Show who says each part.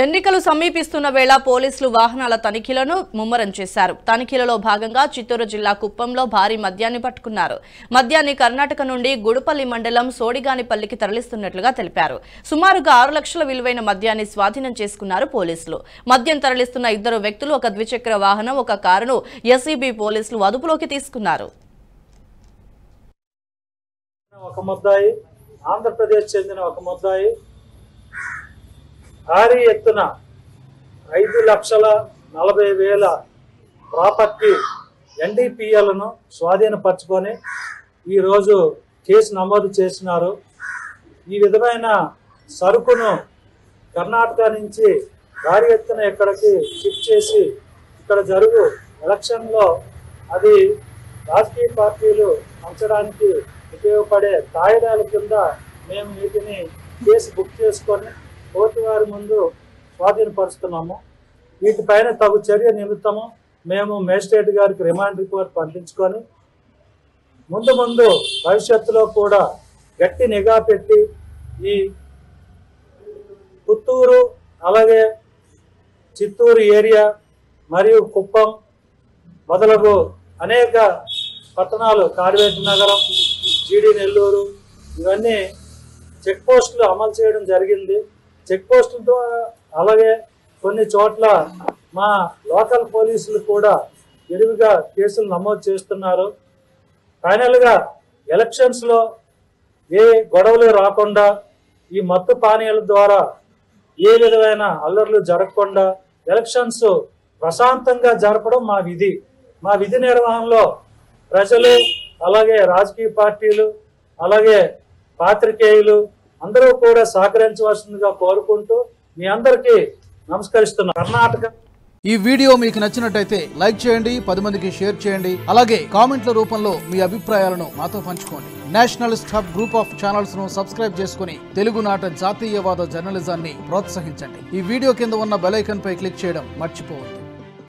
Speaker 1: ఎన్నికలు సమీపిస్తున్న వేళ పోలీసులు వాహనాల తనిఖీలను ముమ్మరం చేశారు. తనిఖీలలో భాగంగా చిత్తూరు జిల్లా కుప్పంలో భారీ మద్యాన్ని పట్టుకున్నారు. మద్యాన్ని కర్ణాటక నుండి గుడుపల్లి మండలం సోడిగానిపల్లికి తరలిస్తున్నట్లుగా తెలిపారు. సుమారుగా 6 లక్షల విలువైన మద్యాన్ని స్వాధీనం చేసుకున్నారు పోలీసులు. మద్యం తరలిస్తున్న 2 వ్యక్తులు, ఒక ద్విచక్ర వాహనం, ఒక కారును ఎస్ఈబీ పోలీసులు అదుపులోకి తీసుకున్నారు.
Speaker 2: ఆంధ్రప్రదేశ్ చెందిన ఒక ముద్దాయి భారీ ఎత్తున 5,40,000 ప్రాపర్టీ ఎన్డీపీఎలను స్వాధీనపరచుకొని ఈరోజు కేసు నమోదు చేసినారు. ఈ విధమైన సరుకును కర్ణాటక నుంచి భారీ ఎత్తున ఇక్కడికి షిఫ్ట్ చేసి ఇక్కడ జరుగు ఎలక్షన్లో అది రాజకీయ పార్టీలు పంచడానికి ఉపయోగపడే కాయిదాల కింద మేము వీటిని కేసు బుక్ చేసుకొని కోర్టు వారి ముందు స్వాధీనపరుస్తున్నాము. వీటిపైన తగు చర్య నిమిత్తము మేము మేజిస్ట్రేట్ గారికి రిమాండ్ రిపోర్ట్ పంపించుకొని ముందు భవిష్యత్తులో కూడా గట్టి నిఘా పెట్టి ఈ పుత్తూరు అలాగే చిత్తూరు ఏరియా మరియు కుప్పం మొదలగు అనేక పట్టణాలు, కార్వేటి నగరం, జీడి నెల్లూరు, ఇవన్నీ చెక్ పోస్టులు అమలు చేయడం జరిగింది. చెక్ పోస్టులతో అలాగే కొన్ని చోట్ల మా లోకల్ పోలీసులు కూడా విరివిగా కేసులు నమోదు చేస్తున్నారు. ఫైనల్గా ఎలక్షన్స్లో ఏ గొడవలు రాకుండా ఈ మత్తు పానీయాల ద్వారా ఏ విధమైన అల్లర్లు జరగకుండా ఎలక్షన్స్ ప్రశాంతంగా జరపడం మా విధి నిర్వహణలో ప్రజలు అలాగే రాజకీయ పార్టీలు అలాగే పాత్రికేయులు అందరూ కూడా సహకరించవలసిందిగా కోరుకుంటూ మీ అందరికీ నమస్కరిస్తున్నాను. కర్ణాటక
Speaker 3: ఈ వీడియో మీకు నచ్చినట్టయితే లైక్ చేయండి, 10 మందికి షేర్ చేయండి. అలాగే కామెంట్ల రూపంలో మీ అభిప్రాయాలను మాతో పంచుకోండి. Nationalist hub group of channels ను సబ్స్క్రైబ్ చేసుకుని తెలుగునాట జాతీయవాద జర్నలిజాన్ని ప్రోత్సహించండి. ఈ వీడియో కింద ఉన్న బెల్ ఐకాన్ పై క్లిక్ చేయడం మర్చిపోవద్దు.